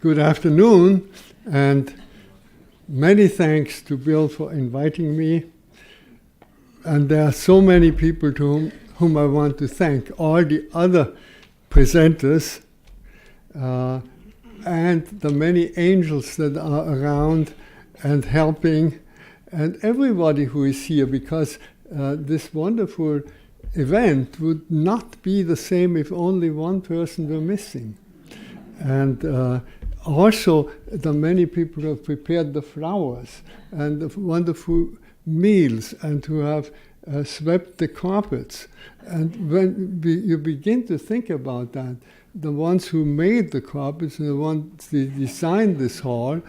Good afternoon, and many thanks to Bill for inviting me. And there are so many people to whom I want to thank. All the other presenters and the many angels that are around and helping, and everybody who is here, because this wonderful event would not be the same if only one person were missing. And also the many people who have prepared the flowers and the wonderful meals and who have swept the carpets. And when you begin to think about that, the ones who made the carpets and the ones who designed this hall,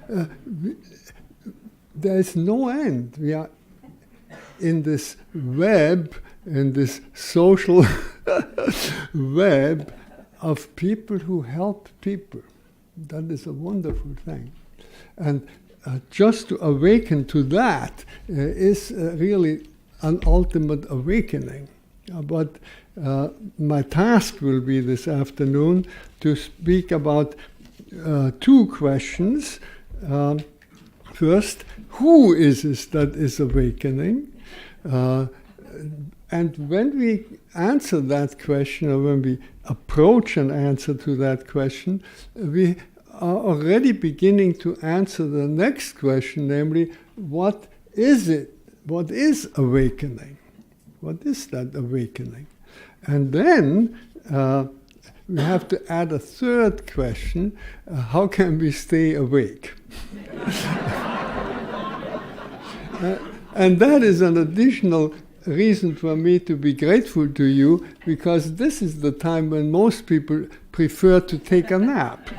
there is no end. We are in this web, in this social web of people who help people. That is a wonderful thing. And just to awaken to that is really an ultimate awakening. But my task will be this afternoon to speak about two questions. First, who is this that is awakening? And when we answer that question, or when we approach an answer to that question, we are already beginning to answer the next question, namely, what is it? What is awakening? What is that awakening? And then we have to add a third question, how can we stay awake? And that is an additional reason for me to be grateful to you, because this is the time when most people prefer to take a nap.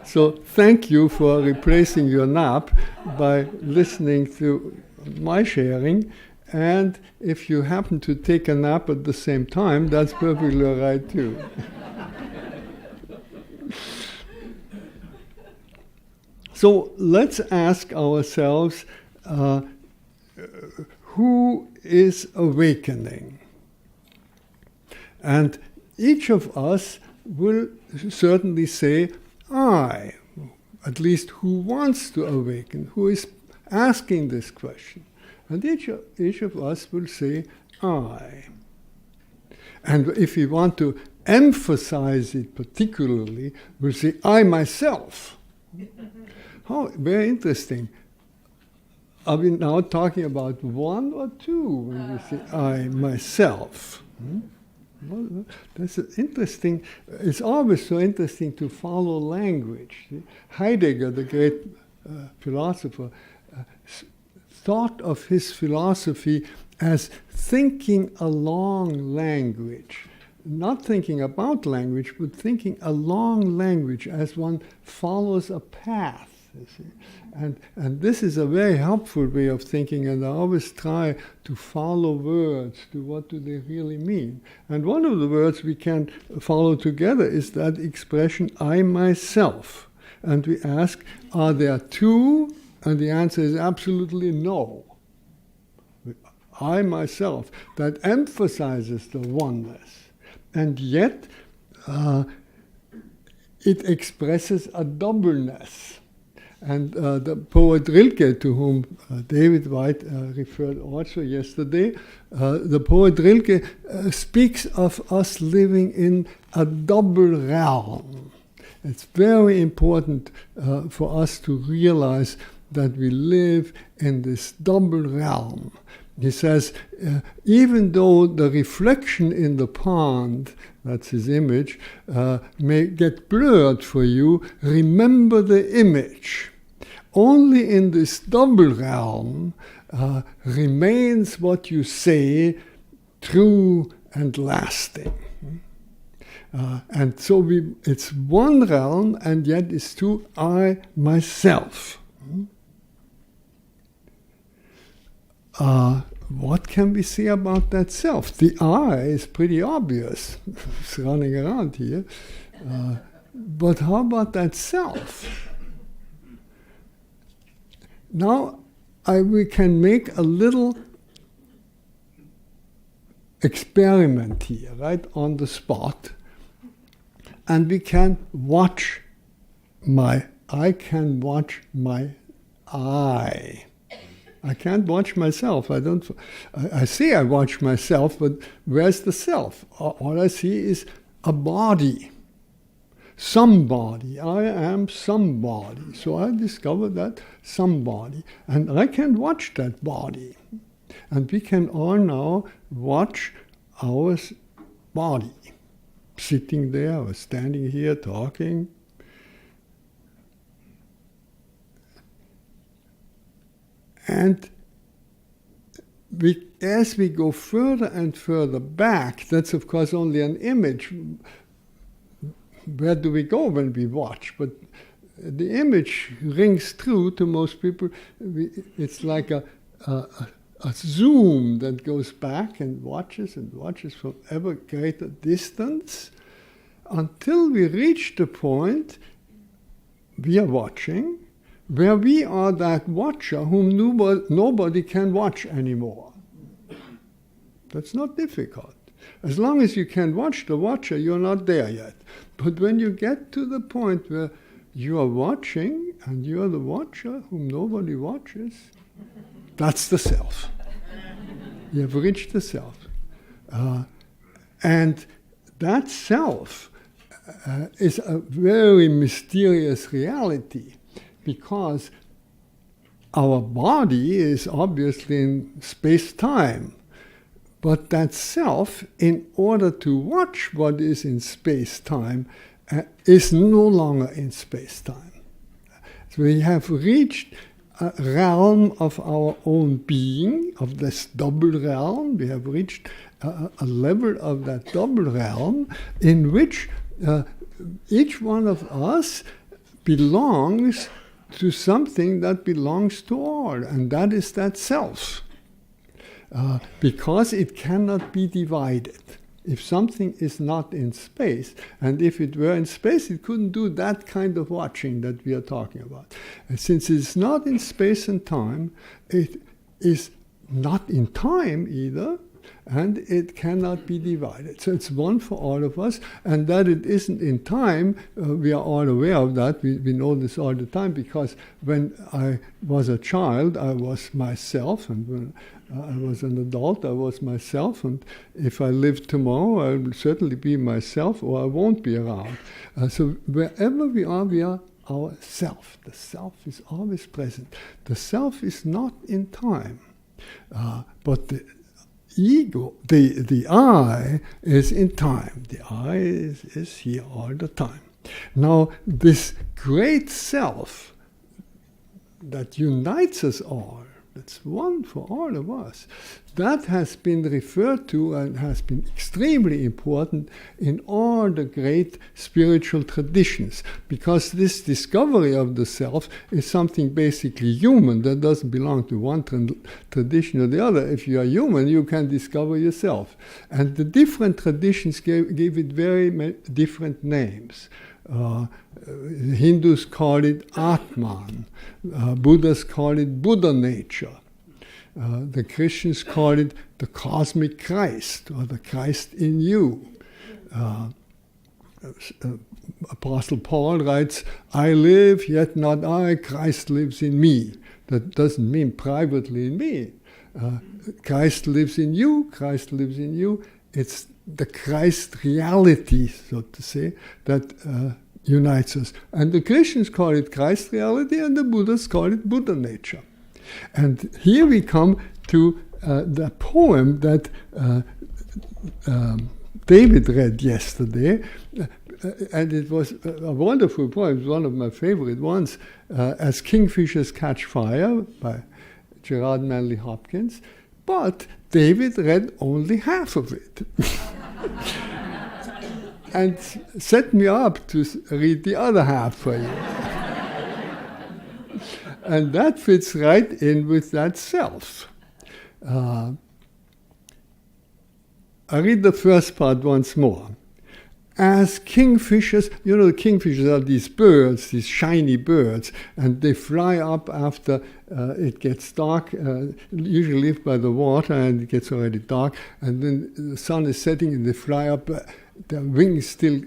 So thank you for replacing your nap by listening to my sharing. And if you happen to take a nap at the same time, that's perfectly all right too. So let's ask ourselves, who is awakening? And each of us will certainly say, I, at least who wants to awaken, who is asking this question. And each of us will say, I. And if we want to emphasize it particularly, we'll say, I myself. Oh, very interesting. Are we now talking about one or two when we say I myself? Well, that's interesting. It's always so interesting to follow language. Heidegger, the great philosopher, thought of his philosophy as thinking along language. Not thinking about language, but thinking along language as one follows a path. You see. And this is a very helpful way of thinking, and I always try to follow words to what do they really mean. And one of the words we can follow together is that expression, I myself. And we ask, are there two? And the answer is absolutely no. I myself. That emphasizes the oneness. And yet, it expresses a doubleness. And the poet Rilke, to whom David White referred also yesterday, the poet Rilke speaks of us living in a double realm. It's very important for us to realize that we live in this double realm. He says, even though the reflection in the pond, that's his image, may get blurred for you, remember the image. Only in this double realm remains what you say true and lasting. And so it's one realm, and yet it's two, I myself. What can we say about that self? The I is pretty obvious. It's running around here. But how about that self? Now, we can make a little experiment here, right, on the spot. and we can watch I can watch my I. I can't watch myself. I see I watch myself, but where's the self? All I see is a body. Somebody. I am somebody. So I discovered that somebody. And I can watch that body. And we can all now watch our body. Sitting there or standing here talking. And as we go further and further back, that's of course only an image. Where do we go when we watch? But the image rings true to most people. It's like a zoom that goes back and watches from ever greater distance until we reach the point we are watching, where we are that watcher whom nobody can watch anymore. That's not difficult. As long as you can watch the watcher, you're not there yet. But when you get to the point where you are watching and you're the watcher whom nobody watches, that's the self. You have reached the self. And that self is a very mysterious reality, because our body is obviously in space-time. But that self, in order to watch what is in space-time, is no longer in space-time. So we have reached a realm of our own being, of this double realm. We have reached a level of that double realm in which each one of us belongs to something that belongs to all, and that is that self. Because it cannot be divided. If something is not in space, and if it were in space, it couldn't do that kind of watching that we are talking about. And since it's not in space and time, it is not in time either, and it cannot be divided. So it's one for all of us, and that it isn't in time, we are all aware of that. We know this all the time, because when I was a child, I was myself, and when I was an adult, I was myself, and if I live tomorrow, I will certainly be myself, or I won't be around. So wherever we are our self. The self is always present. The self is not in time, but the ego, the I, is in time. The I is here all the time. Now, this great self that unites us all, it's one for all of us. That has been referred to and has been extremely important in all the great spiritual traditions, because this discovery of the self is something basically human that doesn't belong to one tradition or the other. If you are human, you can discover yourself. And the different traditions gave it very different names. Hindus call it Atman. Buddhists call it Buddha nature. The Christians call it the cosmic Christ, or the Christ in you. Apostle Paul writes, I live, yet not I, Christ lives in me. That doesn't mean privately in me. Christ lives in you, Christ lives in you. It's the Christ reality, so to say, that unites us. And the Christians call it Christ reality, and the Buddhists call it Buddha nature. And here we come to the poem that David read yesterday, and it was a wonderful poem. It's one of my favorite ones, As Kingfishers Catch Fire by Gerard Manley Hopkins, but David read only half of it. And set me up to read the other half for you. And that fits right in with that self. I read the first part once more. As kingfishers, you know, the kingfishers are these birds, these shiny birds, and they fly up after it gets dark, usually live by the water, and it gets already dark, and then the sun is setting and they fly up, their wings still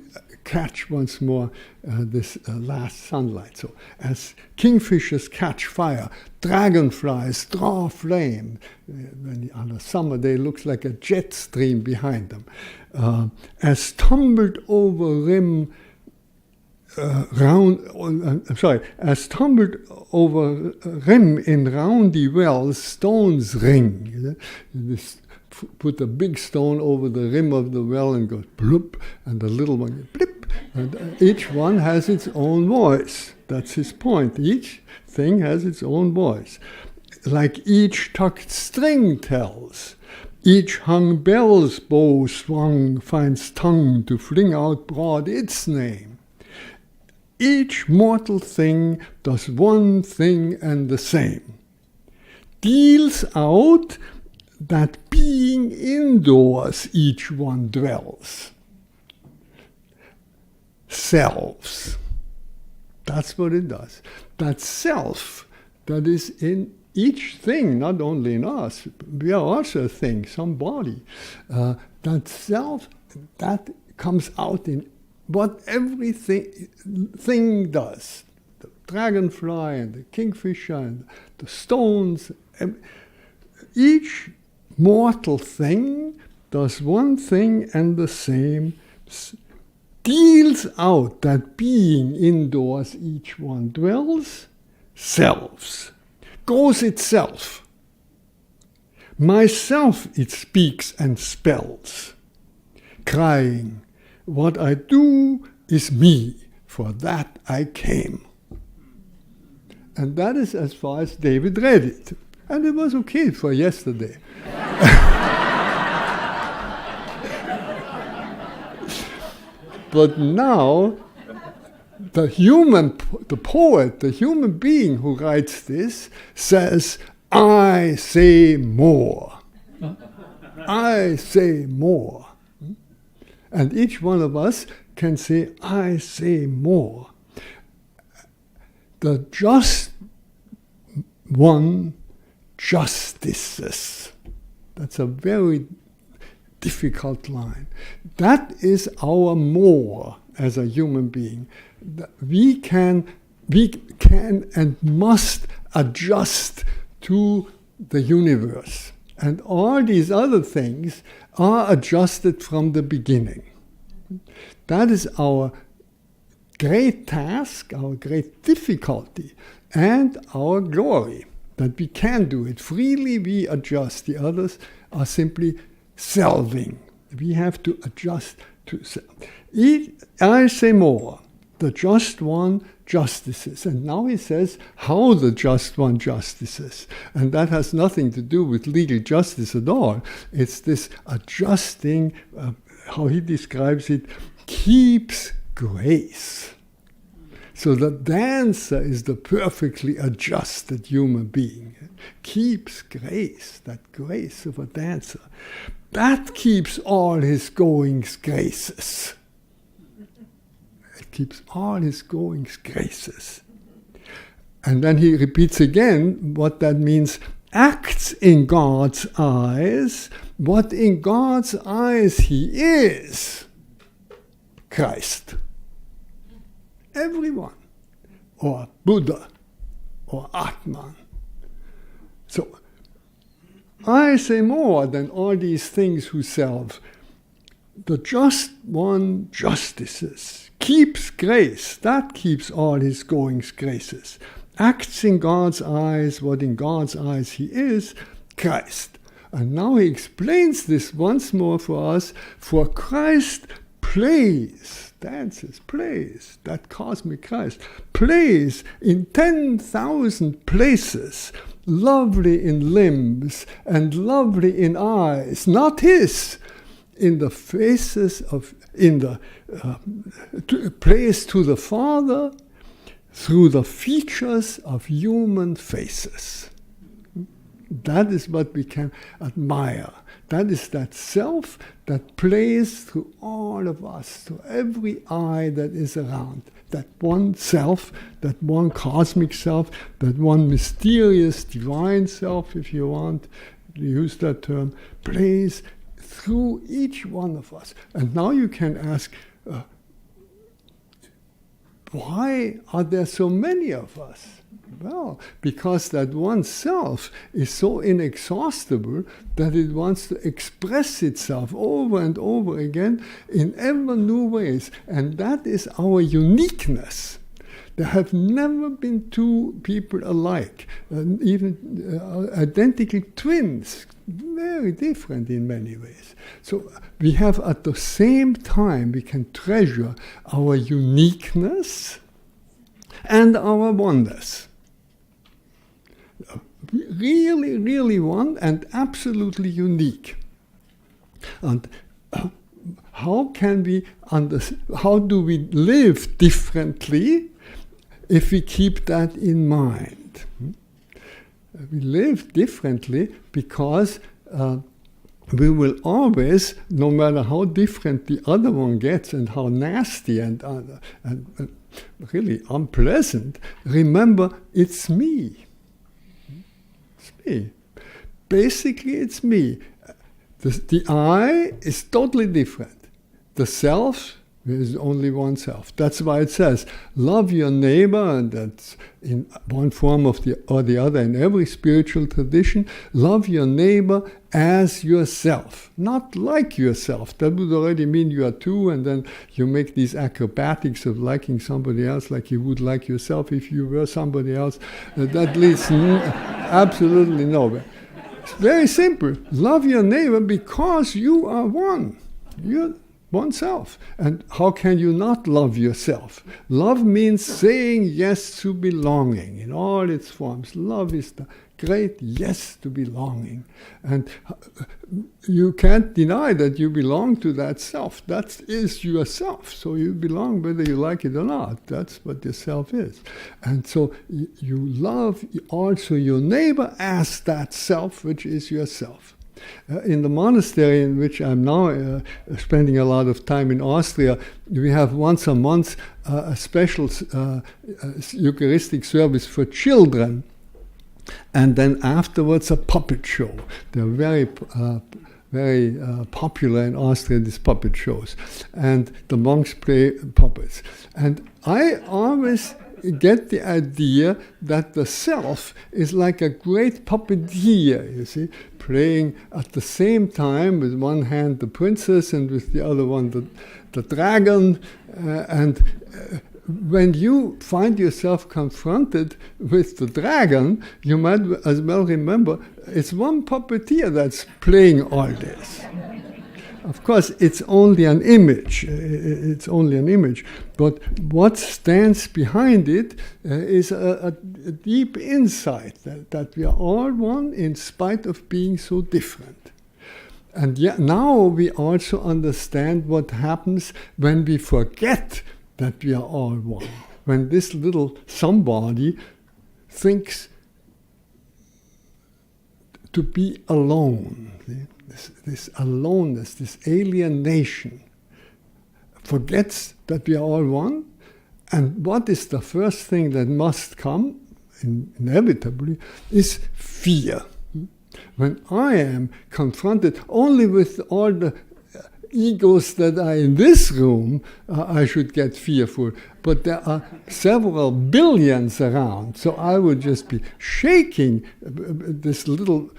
catch once more this last sunlight. So as kingfishers catch fire, dragonflies draw flame. On a summer day, it looks like a jet stream behind them. As tumbled over rim as tumbled over rim in roundy wells, stones ring. Put a big stone over the rim of the well and goes bloop, and the little one goes blip, and each one has its own voice. That's his point. Each thing has its own voice. Like each tucked string tells, each hung bell's bow swung finds tongue to fling out broad its name. Each mortal thing does one thing and the same, deals out that being indoors each one dwells. Selves. That's what it does. That self that is in each thing, not only in us, we are also a thing, some body. That self, that comes out in what everything does. The dragonfly and the kingfisher and the stones. Each mortal thing does one thing and the same, deals out that being indoors each one dwells, selves, goes itself. Myself it speaks and spells, crying, what I do is me, for that I came. And that is as far as David read it. And it was okay for yesterday. But now, the poet, the human being who writes this, says, I say more. I say more. And each one of us can say, I say more. The just one justices. That's a very difficult line. That is our more as a human being. We can and must adjust to the universe. And all these other things are adjusted from the beginning. That is our great task, our great difficulty, and our glory, that we can do it. Freely we adjust. The others are simply selving. We have to adjust to self. I say more. The just one justices. And now he says how the just one justices. And that has nothing to do with legal justice at all. It's this adjusting, how he describes it, keeps grace. So the dancer is the perfectly adjusted human being. Keeps grace, that grace of a dancer. That keeps all his goings graces. It keeps all his goings graces. And then he repeats again what that means. Acts in God's eyes what in God's eyes he is. Christ. Everyone. Or Buddha. Or Atman. So, I say more than all these things who self. The just one justices, keeps grace, that keeps all his goings graces, acts in God's eyes what in God's eyes he is, Christ. And now he explains this once more for us, for Christ plays, dances, plays, that cosmic Christ, plays in 10,000 places, lovely in limbs and lovely in eyes, not his, in the faces of, in the praise to the Father through the features of human faces. That is what we can admire. That is that self that plays through all of us, to every eye that is around. That one self, that one cosmic self, that one mysterious divine self, if you want to use that term, plays through each one of us. And now you can ask, why are there so many of us? Well, because that one self is so inexhaustible that it wants to express itself over and over again in ever new ways. And that is our uniqueness. There have never been two people alike, even identical twins, very different in many ways. So we have at the same time, we can treasure our uniqueness and our oneness. Really, really one and absolutely unique. And how can we how do we live differently if we keep that in mind? We live differently because we will always, no matter how different the other one gets and how nasty and really unpleasant, remember it's me. It's me. Basically, it's me. The I is totally different. The self is only one self. That's why it says, love your neighbor, and that's in one form or the other in every spiritual tradition. Love your neighbor as yourself, not like yourself. That would already mean you are two, and then you make these acrobatics of liking somebody else like you would like yourself if you were somebody else. That leads absolutely nowhere. It's very simple. Love your neighbor because you are one. You're oneself. And how can you not love yourself? Love means saying yes to belonging in all its forms. Love is the great yes to belonging. And you can't deny that you belong to that self. That is yourself. So you belong whether you like it or not. That's what your self is. And so you love also your neighbor as that self, which is yourself. In the monastery in which I'm now spending a lot of time in Austria, we have once a month a special Eucharistic service for children, and then afterwards a puppet show. They're very popular in Austria, these puppet shows. And the monks play puppets. And I always get the idea that the self is like a great puppeteer, you see, playing at the same time with one hand the princess and with the other one the dragon. When you find yourself confronted with the dragon, you might as well remember it's one puppeteer that's playing all this. Of course, it's only an image. It's only an image. But what stands behind it is a deep insight that we are all one in spite of being so different. And yet now we also understand what happens when we forget that we are all one. When this little somebody thinks to be alone. See? This aloneness, this alienation, forgets that we are all one. And what is the first thing that must come, inevitably, is fear. When I am confronted only with all the egos that are in this room, I should get fearful. But there are several billions around, so I would just be shaking this little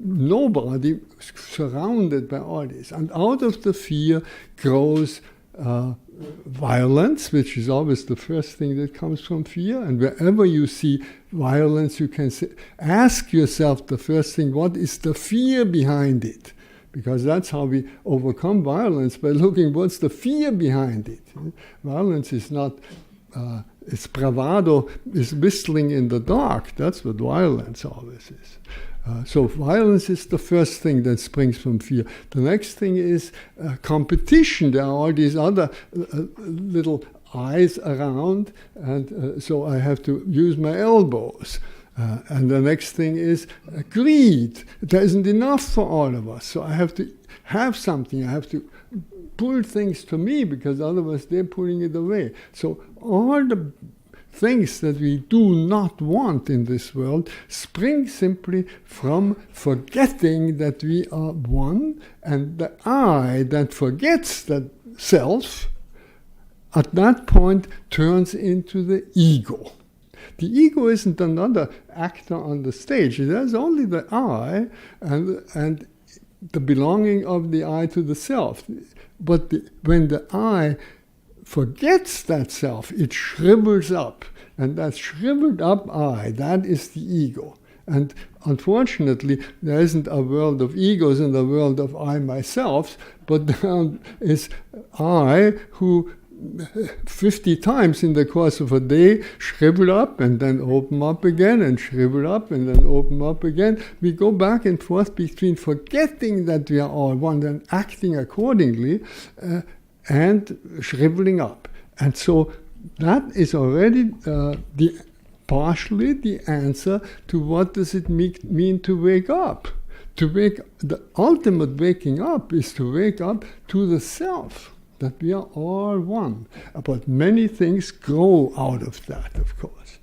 nobody surrounded by all this. And out of the fear grows violence, which is always the first thing that comes from fear. And wherever you see violence, you can ask yourself the first thing, what is the fear behind it? Because that's how we overcome violence, by looking what's the fear behind it. Violence is not, it's bravado, is whistling in the dark. That's what violence always is. So violence is the first thing that springs from fear. The next thing is competition. There are all these other little eyes around, and so I have to use my elbows. And the next thing is greed. There isn't enough for all of us, so I have to have something. I have to pull things to me, because otherwise they're pulling it away. So all the things that we do not want in this world spring simply from forgetting that we are one, and the I that forgets that self at that point turns into the ego. The ego isn't another actor on the stage. There's only the I and the belonging of the I to the self. But when the I forgets that self, it shrivels up. And that shriveled up I, that is the ego. And unfortunately, there isn't a world of egos and a world of I myself, but there is I who 50 times in the course of a day shrivel up and then open up again and shrivel up and then open up again. We go back and forth between forgetting that we are all one and acting accordingly and shriveling up. And so that is already partially the answer to what does it mean to wake up. The ultimate waking up is to wake up to the self, that we are all one. But many things grow out of that, of course.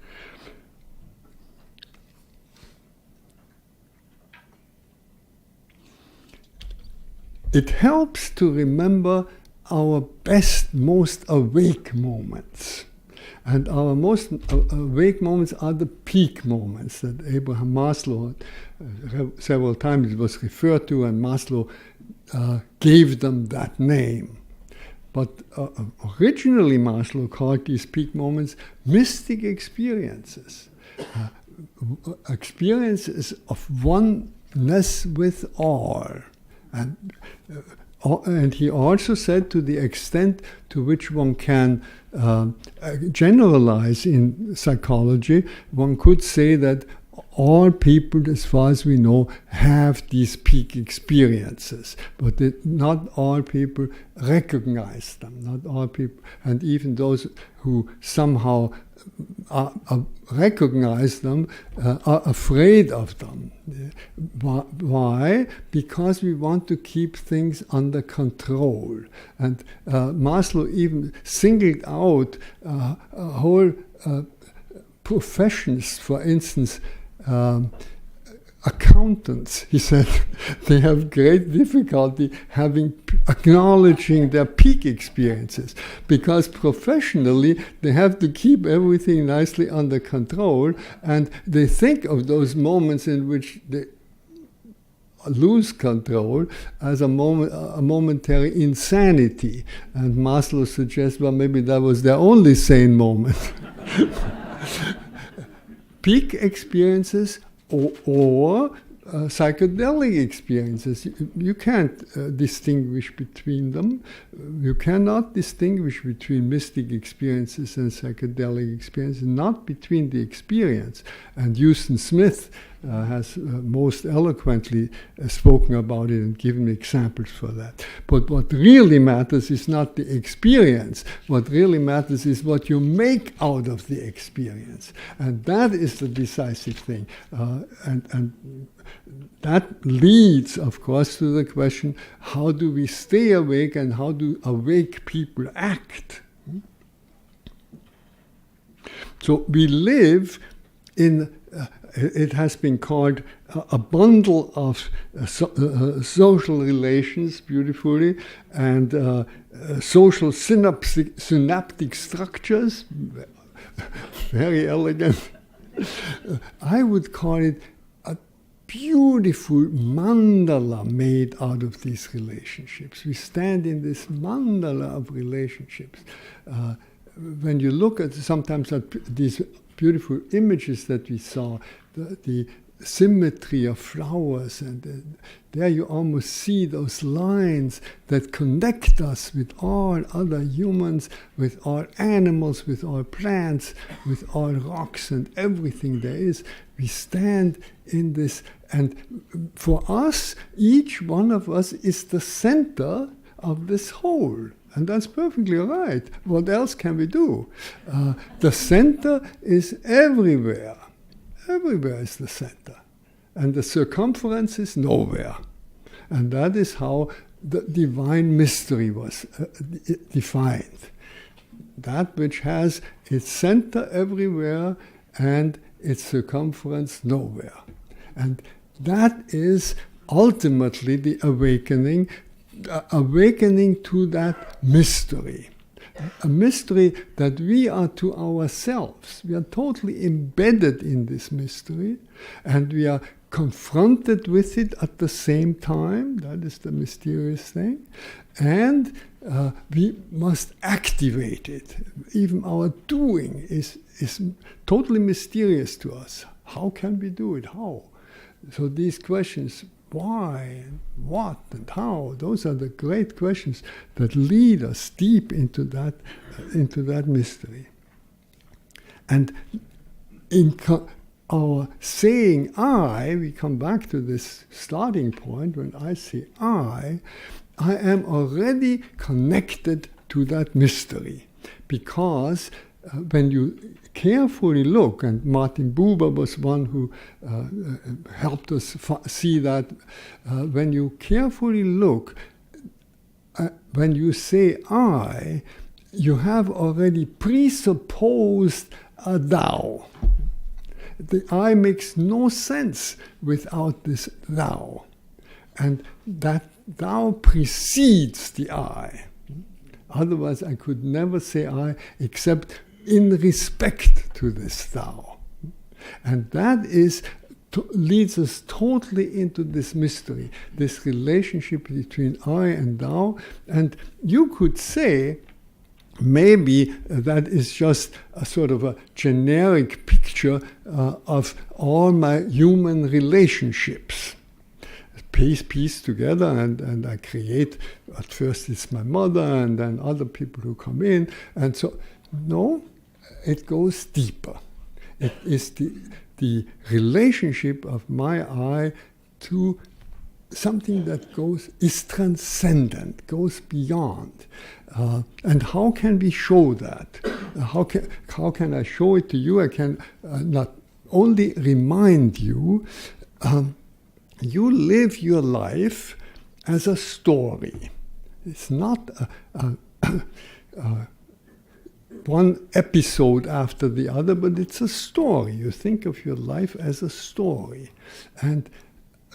It helps to remember our best, most awake moments. And our most awake moments are the peak moments that Abraham Maslow, several times it was referred to, and Maslow gave them that name. But originally Maslow called these peak moments mystic experiences. Experiences of oneness with all. And he also said, to the extent to which one can generalize in psychology, one could say that all people, as far as we know, have these peak experiences, but not all people recognize them. Not all people, and even those who somehow recognize them are afraid of them. Why? Because we want to keep things under control. And Maslow even singled out whole professions, for instance, accountants. He said they have great difficulty acknowledging their peak experiences, because professionally they have to keep everything nicely under control, and they think of those moments in which they lose control as a momentary insanity. And Maslow suggests, well, maybe that was their only sane moment. Peak experiences or psychedelic experiences. You can't distinguish between them. You cannot distinguish between mystic experiences and psychedelic experiences, not between the experience. And Houston Smith has most eloquently spoken about it and given examples for that. But what really matters is not the experience. What really matters is what you make out of the experience. And that is the decisive thing. And that leads, of course, to the question, how do we stay awake and how do awake people act? So we live in, it has been called a bundle of social relations, beautifully, and social synaptic structures, very elegant. I would call it beautiful mandala made out of these relationships. We stand in this mandala of relationships. When you look at sometimes at these beautiful images that we saw, the symmetry of flowers, and there you almost see those lines that connect us with all other humans, with all animals, with all plants, with all rocks and everything there is. We stand in this, and for us, each one of us is the center of this whole. And that's perfectly right. What else can we do? The center is everywhere. Everywhere is the center. And the circumference is nowhere. And that is how the divine mystery was defined. That which has its center everywhere and its circumference nowhere. And that is ultimately the awakening to that mystery. a mystery that we are to ourselves. We are totally embedded in this mystery, and we are confronted with it at the same time. That is the mysterious thing. And we must activate it. Even our doing is totally mysterious to us. How can we do it? How? So these questions, why, and what, and how, those are the great questions that lead us deep into that mystery. And in our saying I, we come back to this starting point. When I say I am already connected to that mystery, because when you carefully look, and Martin Buber was one who helped us see that, when you carefully look, when you say I, you have already presupposed a thou. The I makes no sense without this thou. And that thou precedes the I. Otherwise, I could never say I except in respect to this thou. And that leads us totally into this mystery, this relationship between I and thou. And you could say, maybe that is just a sort of a generic picture of all my human relationships. Piece together, and I create, at first it's my mother, and then other people who come in, and so, no, it goes deeper. It is the relationship of my I to something that is transcendent, goes beyond. And how can we show that? How can I show it to you? I can not only remind you, you live your life as a story. It's not one episode after the other, but it's a story. You think of your life as a story. And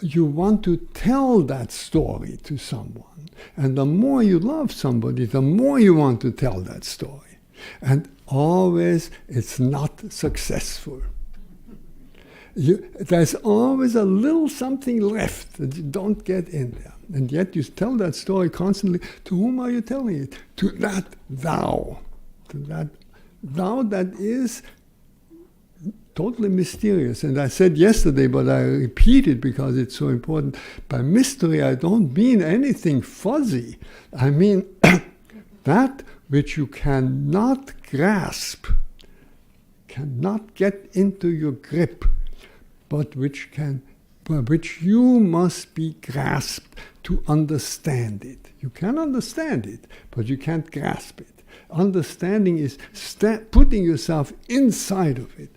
you want to tell that story to someone. And the more you love somebody, the more you want to tell that story. And always it's not successful. There's always a little something left that you don't get in there. And yet you tell that story constantly. To whom are you telling it? To that thou. To that thou that is totally mysterious. And I said yesterday, but I repeat it because it's so important. By mystery, I don't mean anything fuzzy. I mean that which you cannot grasp, cannot get into your grip, but which you must be grasped to understand it. You can understand it, but you can't grasp it. Understanding is putting yourself inside of it.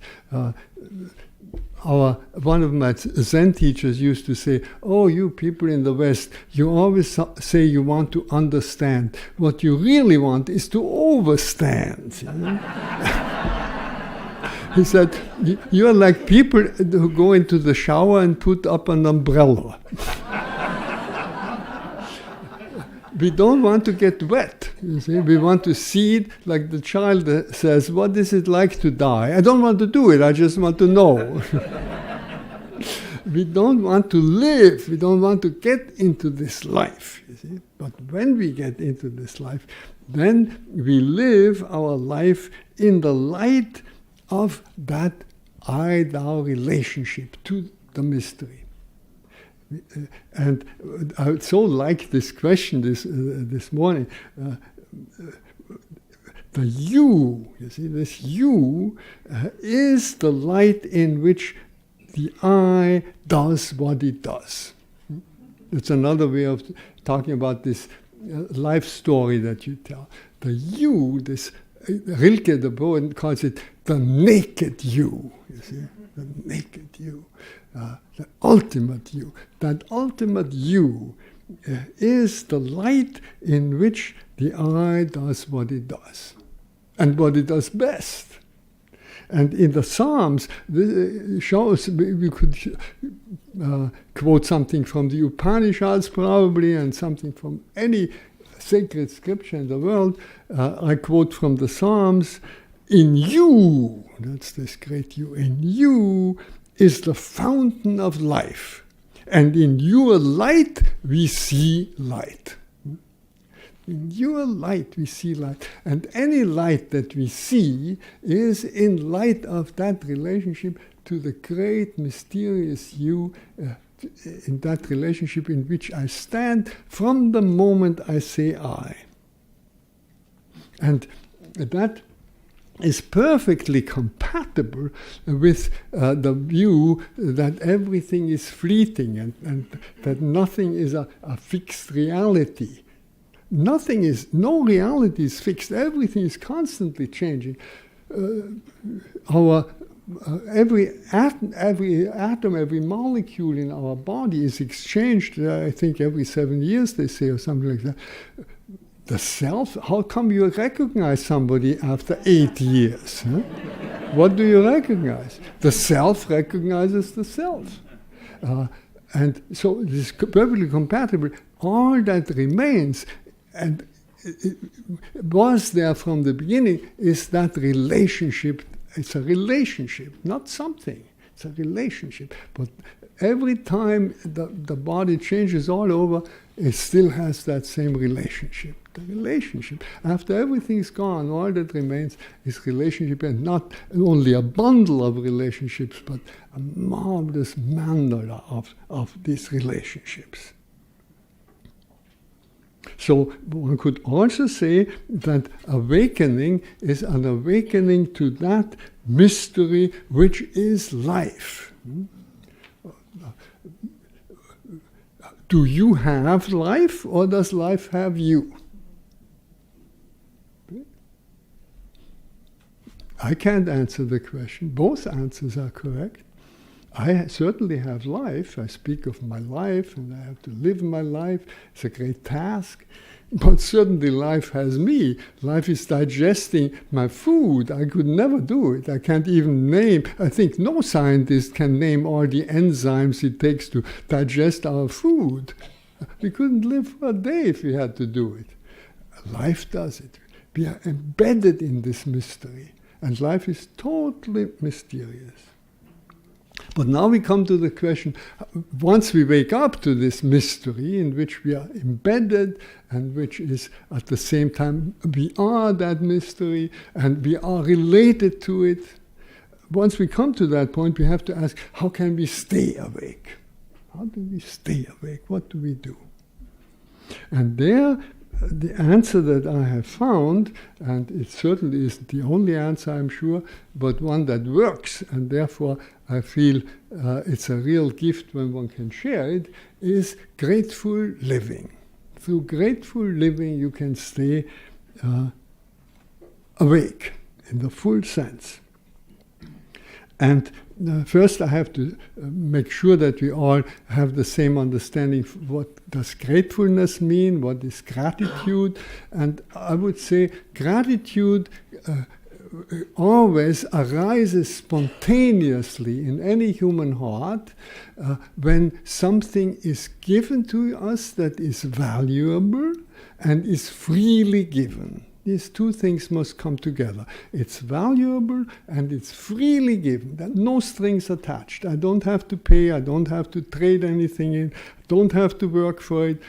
One of my Zen teachers used to say, "Oh, you people in the West, you always say you want to understand. What you really want is to overstand." You know? He said, "You are like people who go into the shower and put up an umbrella." We don't want to get wet, you see. We want to see it like the child says, "What is it like to die?" I don't want to do it, I just want to know. We don't want to live, we don't want to get into this life, you see. But when we get into this life, then we live our life in the light of that I-thou relationship to the mystery. And I so like this question this morning. The you see, this you is the light in which the I does what it does. It's another way of talking about this life story that you tell. The you, this Rilke, the poet, calls it the naked you. You see, the naked you. The ultimate you. That ultimate you is the light in which the I does what it does, and what it does best. And in the Psalms, it shows, we could quote something from the Upanishads probably, and something from any sacred scripture in the world. I quote from the Psalms, "In you," that's this great you, "in you is the fountain of life, and in your light we see light." In your light we see light. And any light that we see is in light of that relationship to the great mysterious you, in that relationship in which I stand from the moment I say I. And that is perfectly compatible with the view that everything is fleeting and that nothing is a fixed reality. No reality is fixed. Everything is constantly changing. Every atom, every molecule in our body is exchanged, I think every 7 years, they say, or something like that. The self, how come you recognize somebody after 8 years? Huh? What do you recognize? The self recognizes the self. And so it is perfectly compatible. All that remains, and it was there from the beginning, is that relationship. It's a relationship, not something. It's a relationship. But every time the body changes all over, it still has that same relationship. The relationship. After everything is gone, all that remains is relationship, and not only a bundle of relationships, but a marvelous mandala of these relationships. So one could also say that awakening is an awakening to that mystery which is life. Do you have life, or does life have you? I can't answer the question. Both answers are correct. I certainly have life. I speak of my life, and I have to live my life. It's a great task. But certainly life has me. Life is digesting my food. I could never do it. I can't even name. I think no scientist can name all the enzymes it takes to digest our food. We couldn't live for a day if we had to do it. Life does it. We are embedded in this mystery. And life is totally mysterious. But now we come to the question, once we wake up to this mystery in which we are embedded and which is at the same time we are that mystery and we are related to it, once we come to that point, we have to ask, how can we stay awake? How do we stay awake? What do we do? And there, the answer that I have found, and it certainly isn't the only answer, I'm sure, but one that works, and therefore I feel it's a real gift when one can share it, is grateful living. Through grateful living, you can stay awake in the full sense. And first I have to make sure that we all have the same understanding. What does gratefulness mean? What is gratitude? And I would say gratitude always arises spontaneously in any human heart when something is given to us that is valuable and is freely given. These two things must come together. It's valuable and it's freely given. There are no strings attached. I don't have to pay. I don't have to trade anything in. I don't have to work for it.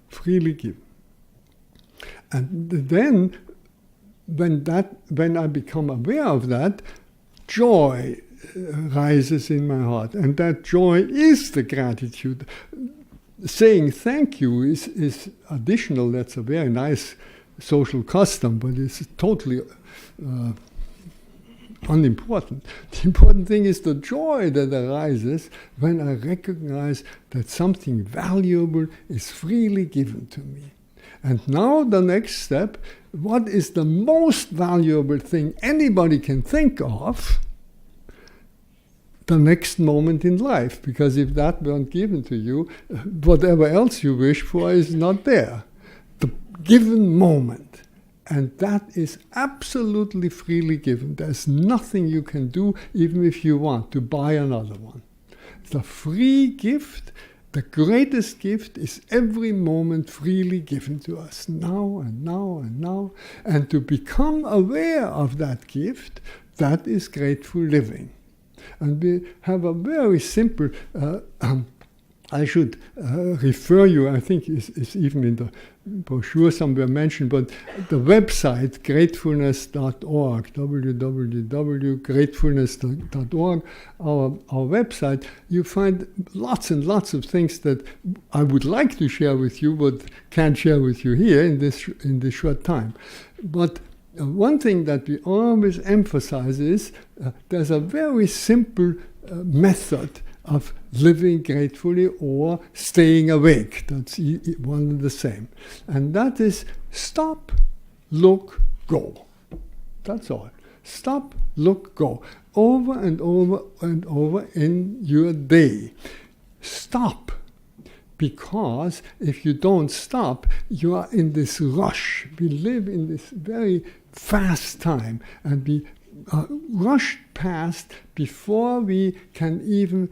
Freely given. And then, when I become aware of that, joy rises in my heart. And that joy is the gratitude. Saying thank you is additional. That's a very nice social custom, but it's totally unimportant. The important thing is the joy that arises when I recognize that something valuable is freely given to me. And now the next step, what is the most valuable thing anybody can think of? The next moment in life, because if that weren't given to you, whatever else you wish for is not there. The given moment, and that is absolutely freely given. There's nothing you can do, even if you want to buy another one. It's a free gift, the greatest gift is every moment freely given to us, now and now and now. And to become aware of that gift, that is grateful living. And we have a very simple, I should refer you, I think it's even in the brochure somewhere mentioned, but the website gratefulness.org, www.gratefulness.org, our website, you find lots and lots of things that I would like to share with you, but can't share with you here in this short time. But one thing that we always emphasize is there's a very simple method of living gratefully or staying awake. That's one and the same. And that is stop, look, go. That's all. Stop, look, go. Over and over and over in your day. Stop. Because if you don't stop, you are in this rush. We live in this very fast time, and we rush past before we can even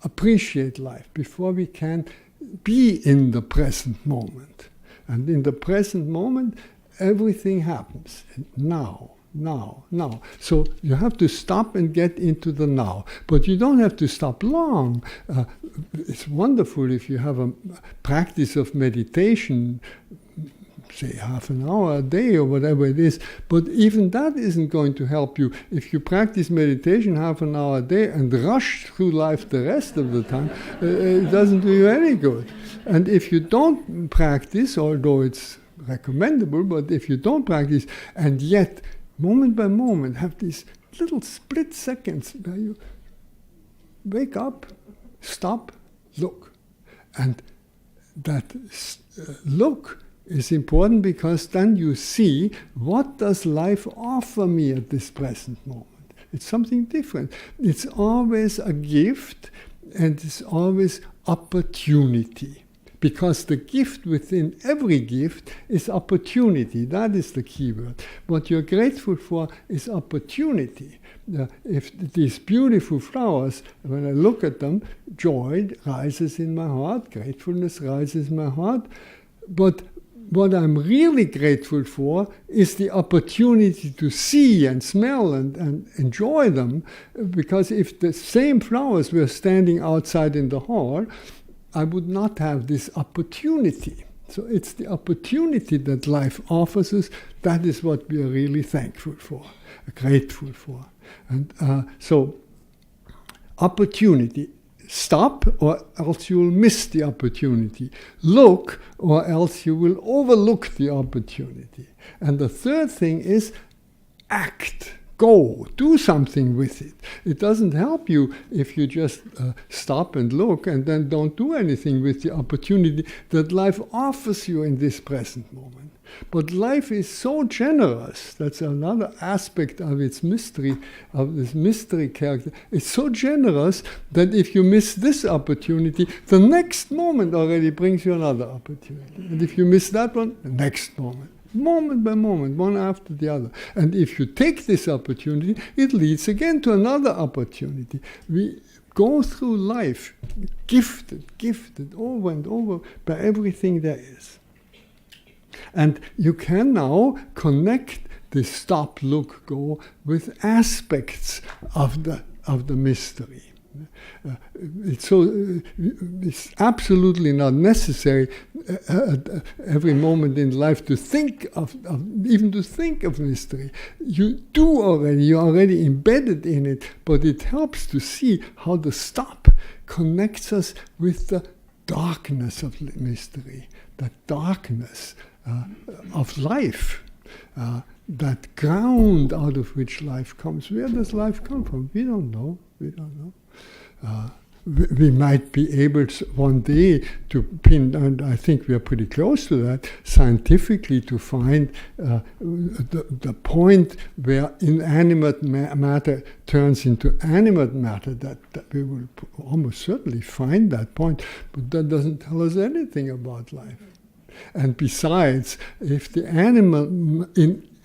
appreciate life, before we can be in the present moment. And in the present moment, everything happens. Now. So you have to stop and get into the now. But you don't have to stop long. It's wonderful if you have a practice of meditation, say half an hour a day or whatever it is, but even that isn't going to help you. If you practice meditation half an hour a day and rush through life the rest of the time, it doesn't do you any good. And if you don't practice, although it's recommendable, but if you don't practice and yet moment by moment have these little split seconds where you wake up, stop, look. And that look is important because then you see, what does life offer me at this present moment? It's something different. It's always a gift, and it's always opportunity. Because the gift within every gift is opportunity. That is the key word. What you're grateful for is opportunity. If these beautiful flowers, when I look at them, joy rises in my heart, gratefulness rises in my heart. But what I'm really grateful for is the opportunity to see and smell and enjoy them. Because if the same flowers were standing outside in the hall, I would not have this opportunity. So it's the opportunity that life offers us. That is what we are really thankful for, grateful for. And so opportunity. Stop, or else you will miss the opportunity. Look, or else you will overlook the opportunity. And the third thing is act. Go, do something with it. It doesn't help you if you just stop and look and then don't do anything with the opportunity that life offers you in this present moment. But life is so generous. That's another aspect of its mystery, of this mystery character. It's so generous that if you miss this opportunity, the next moment already brings you another opportunity. And if you miss that one, the next moment. Moment by moment, one after the other. And if you take this opportunity, it leads again to another opportunity. We go through life gifted over and over by everything there is. And you can now connect the stop, look, go with aspects of the mystery. It's absolutely not necessary at every moment in life to think of mystery. You're already embedded in it, but it helps to see how the stop connects us with the darkness of mystery, the darkness of life, that ground out of which life comes. Where does life come from? We don't know. We might be able one day to pin, and I think we are pretty close to that, scientifically to find the point where inanimate matter turns into animate matter, that we will almost certainly find that point, but that doesn't tell us anything about life. And besides, if the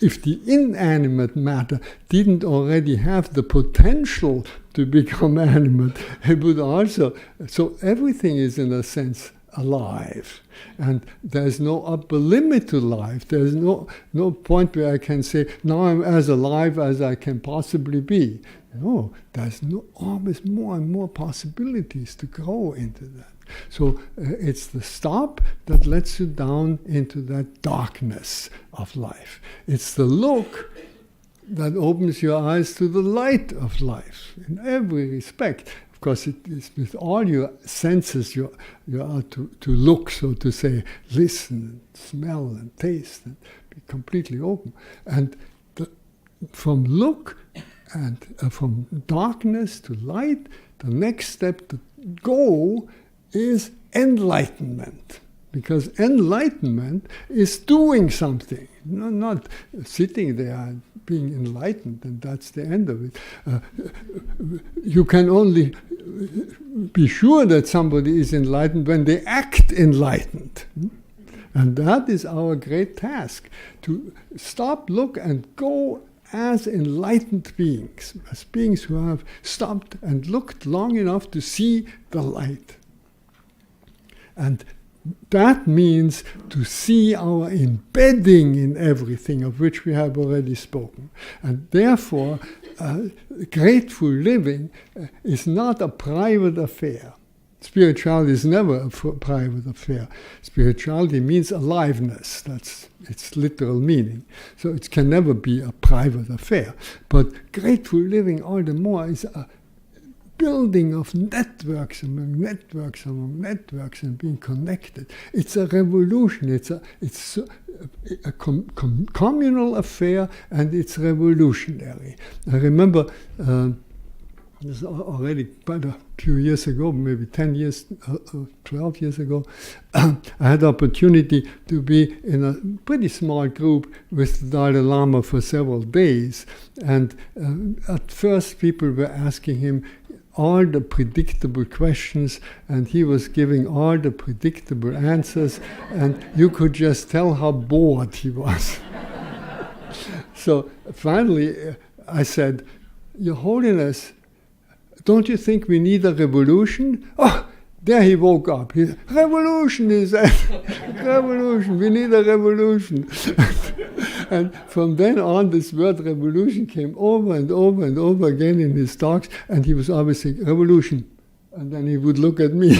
if the inanimate matter didn't already have the potential to become animate, it would also. So everything is, in a sense, alive. And there's no upper limit to life. There's no point where I can say, now I'm as alive as I can possibly be. No, there's always more and more possibilities to grow into that. So it's the stop that lets you down into that darkness of life. It's the look that opens your eyes to the light of life in every respect. Of course, it is with all your senses you are to look, so to say, listen, and smell, and taste, and be completely open. And from look and from darkness to light, the next step to go is enlightenment. Because enlightenment is doing something, not sitting there and being enlightened, and that's the end of it. You can only be sure that somebody is enlightened when they act enlightened. And that is our great task, to stop, look, and go as enlightened beings, as beings who have stopped and looked long enough to see the light. And that means to see our embedding in everything, of which we have already spoken. And therefore, grateful living is not a private affair. Spirituality is never a private affair. Spirituality means aliveness. That's its literal meaning. So it can never be a private affair. But grateful living all the more is a building of networks among networks among networks and being connected. It's a revolution. It's a communal affair, and it's revolutionary. I remember this is already quite a few years ago, maybe 10 years, 12 years ago, I had the opportunity to be in a pretty small group with the Dalai Lama for several days. And at first people were asking him all the predictable questions, and he was giving all the predictable answers, and you could just tell how bored he was. So finally I said, Your Holiness, don't you think we need a revolution? Oh, there he woke up. He said, revolution is that. Revolution, we need a revolution. And from then on, this word revolution came over and over and over again in his talks, and he was always saying, revolution. And then he would look at me.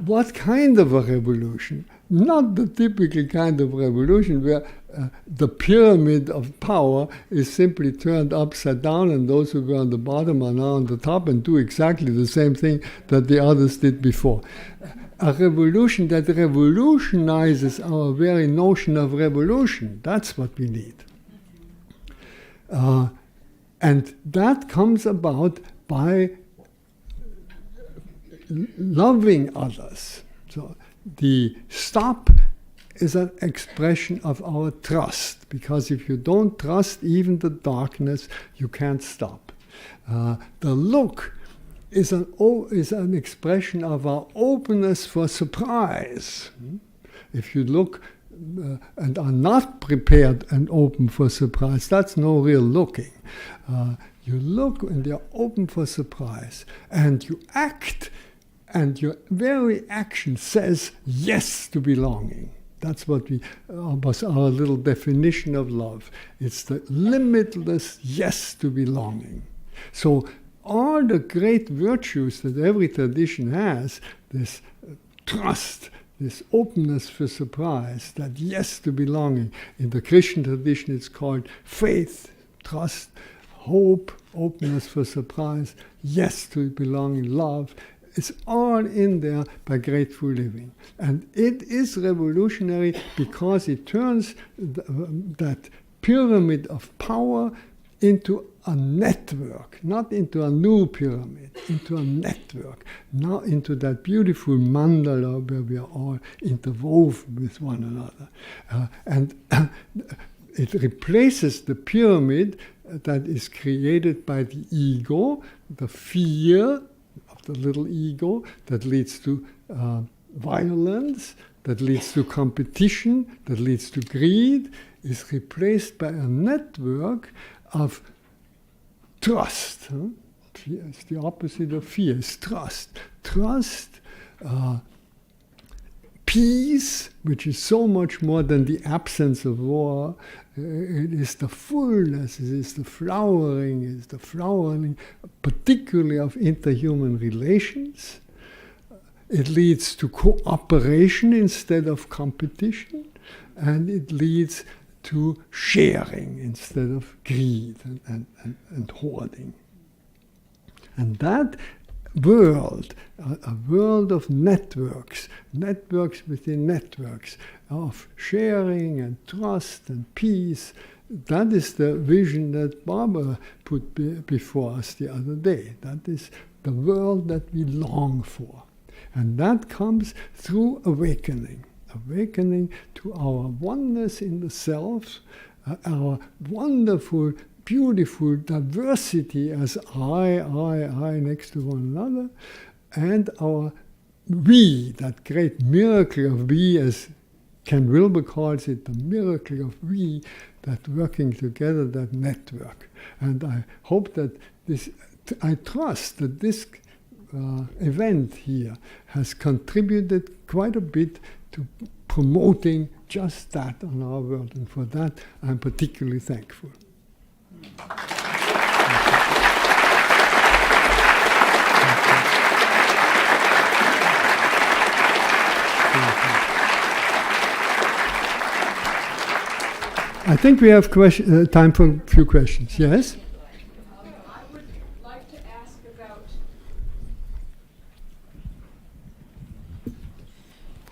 What kind of a revolution? Not the typical kind of revolution where the pyramid of power is simply turned upside down, and those who were on the bottom are now on the top and do exactly the same thing that the others did before. A revolution that revolutionizes our very notion of revolution. That's what we need. And that comes about by loving others. So the stop is an expression of our trust, because if you don't trust even the darkness, you can't stop. The look is an expression of our openness for surprise. If you look and are not prepared and open for surprise, that's no real looking. You look and you're open for surprise, and you act, and your very action says yes to belonging. That's what was our little definition of love. It's the limitless yes to belonging. So all the great virtues that every tradition has, this trust, this openness for surprise, that yes to belonging. In the Christian tradition it's called faith, trust, hope, openness for surprise, yes to belonging, love. It's all in there by grateful living. And it is revolutionary because it turns that pyramid of power into a network, not into a new pyramid, into a network, now into that beautiful mandala where we are all interwoven with one another. And it replaces the pyramid that is created by the ego, the fear of the little ego that leads to violence, that leads to competition, that leads to greed, is replaced by a network of trust. It's the opposite of fear, it's trust. Trust, peace, which is so much more than the absence of war. It is the fullness, it is the flowering, particularly of interhuman relations. It leads to cooperation instead of competition, and it leads to sharing instead of greed and hoarding. And that world, a world of networks within networks, of sharing and trust and peace, that is the vision that Barbara put before us the other day. That is the world that we long for. And that comes through awakening to our oneness in the self, our wonderful, beautiful diversity as I next to one another, and our we, that great miracle of we, as Ken Wilber calls it, the miracle of we, that working together, that network. And I hope that I trust that this event here has contributed quite a bit to promoting just that on our world, and for that I'm particularly thankful. I think we have time for a few questions. Yes? I would like to ask about...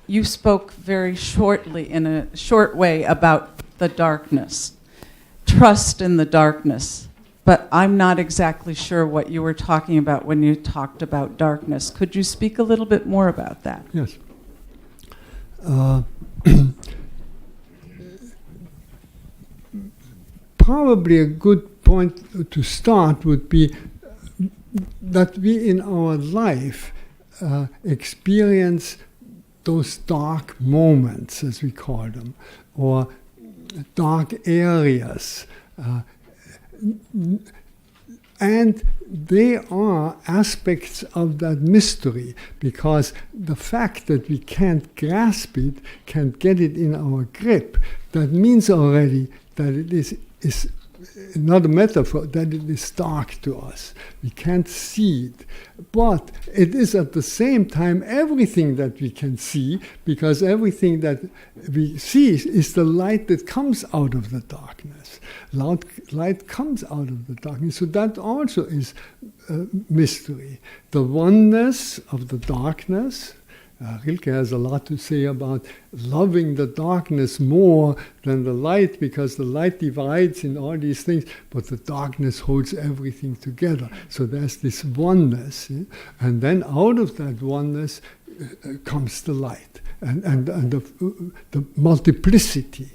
You spoke very shortly, in a short way, about the darkness. Trust in the darkness. But I'm not exactly sure what you were talking about when you talked about darkness. Could you speak a little bit more about that? Yes. Probably a good point to start would be that we in our life experience those dark moments, as we call them, or dark areas. And they are aspects of that mystery, because the fact that we can't grasp it, can't get it in our grip, that means already that it is not a metaphor, that it is dark to us. We can't see it. But it is at the same time everything that we can see, because everything that we see is the light that comes out of the darkness. Light comes out of the darkness. So that also is mystery. The oneness of the darkness. Rilke has a lot to say about loving the darkness more than the light, because the light divides in all these things, but the darkness holds everything together. So there's this oneness, and then out of that oneness comes the light, and the multiplicity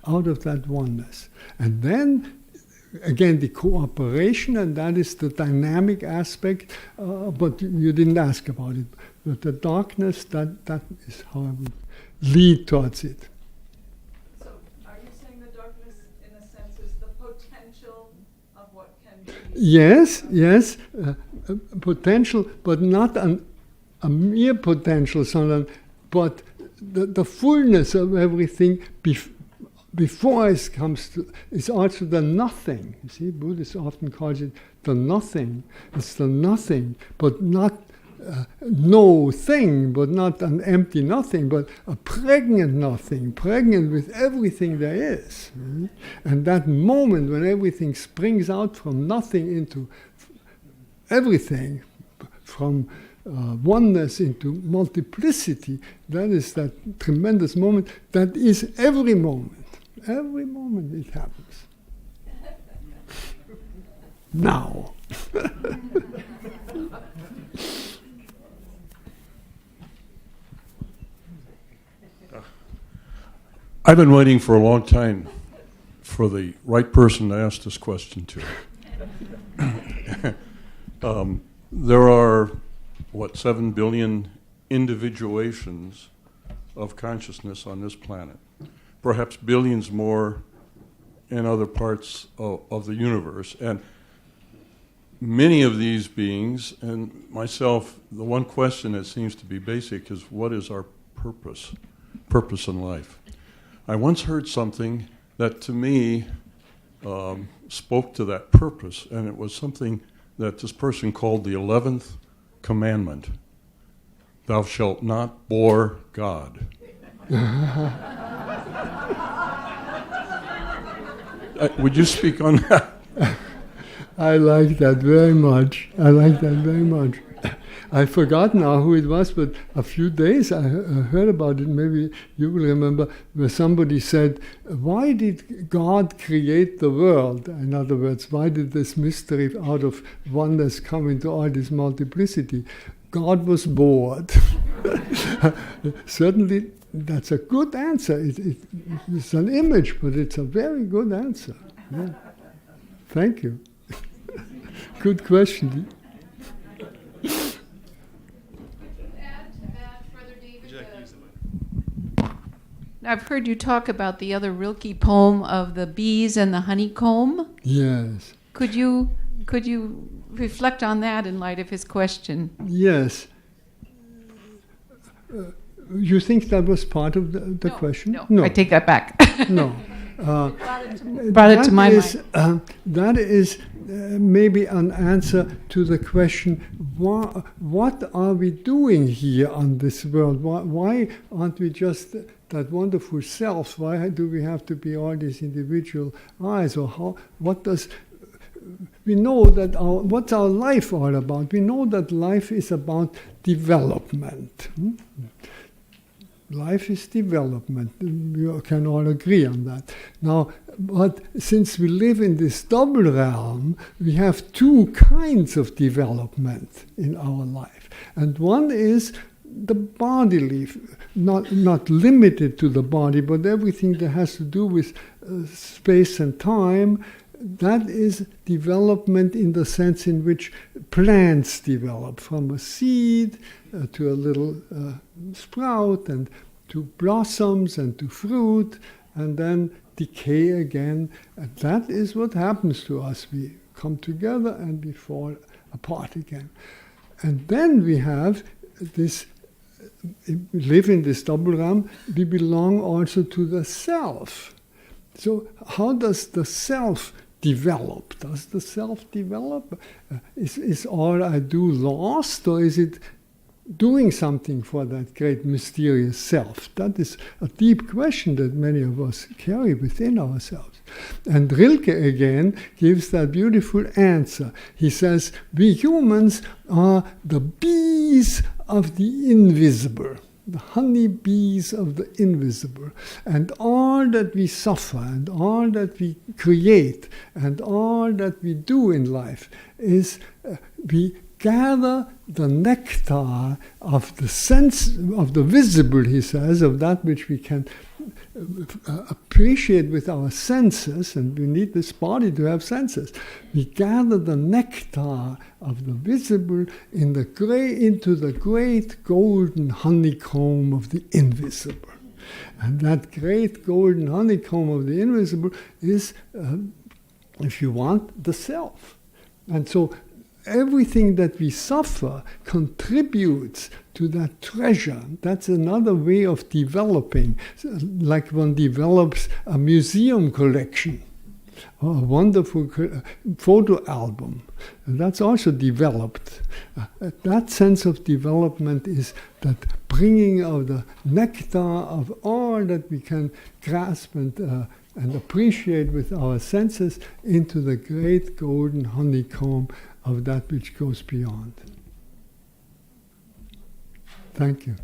out of that oneness. And then again, the cooperation, and that is the dynamic aspect, but you didn't ask about it. But the darkness, that is how I would lead towards it. So are you saying the darkness, in a sense, is the potential of what can be? Yes, potential, but not a mere potential, but the fullness of everything before it comes to, it's also the nothing. You see, Buddhists often call it the nothing. It's the nothing, but not no thing, but not an empty nothing, but a pregnant nothing, pregnant with everything there is. And that moment when everything springs out from nothing into everything, from oneness into multiplicity, that is that tremendous moment. That is every moment. Every moment it happens. Now. I've been waiting for a long time for the right person to ask this question to. There are, 7 billion individuations of consciousness on this planet, perhaps billions more in other parts of the universe. And many of these beings, and myself, the one question that seems to be basic is, what is our purpose in life? I once heard something that to me spoke to that purpose, and it was something that this person called the 11th commandment. Thou shalt not bore God. Would you speak on that? I like that very much. I forgot now who it was, but a few days I heard about it, maybe you will remember, where somebody said, why did God create the world? In other words, why did this mystery out of oneness come into all this multiplicity? God was bored. Certainly, that's a good answer. It's an image, but it's a very good answer. Yeah. Thank you. Good question. I've heard you talk about the other Rilke poem of the bees and the honeycomb. Yes. Could you reflect on that in light of his question? Yes. You think that was part of the question? No, I take that back. No. Brought it to my mind. That is maybe an answer to the question, what are we doing here on this world? Why aren't we just that wonderful self? Why do we have to be all these individual eyes? Or we know that what's our life all about? We know that life is about development. Life is development. We can all agree on that. Now, but since we live in this double realm, we have two kinds of development in our life. And one is the bodily, not limited to the body, but everything that has to do with space and time. That is development in the sense in which plants develop, from a seed to a little sprout, and to blossoms and to fruit, and then decay again. And that is what happens to us. We come together and we fall apart again. And then we have this, we live in this double realm, we belong also to the self. So how does the self develop? Does the self develop? Is all I do lost, or is it doing something for that great mysterious self? That is a deep question that many of us carry within ourselves. And Rilke again gives that beautiful answer. He says, we humans are the bees of the invisible, the honey bees of the invisible. And all that we suffer, and all that we create, and all that we do in life is we gather the nectar of the sense, of the visible, he says, of that which we can appreciate with our senses, and we need this body to have senses. We gather the nectar of the visible into the great golden honeycomb of the invisible. And that great golden honeycomb of the invisible is, if you want, the self. And so everything that we suffer contributes to that treasure. That's another way of developing, like one develops a museum collection or a wonderful photo album. And that's also developed. That sense of development is that bringing of the nectar of all that we can grasp and appreciate with our senses into the great golden honeycomb of that which goes beyond. Thank you.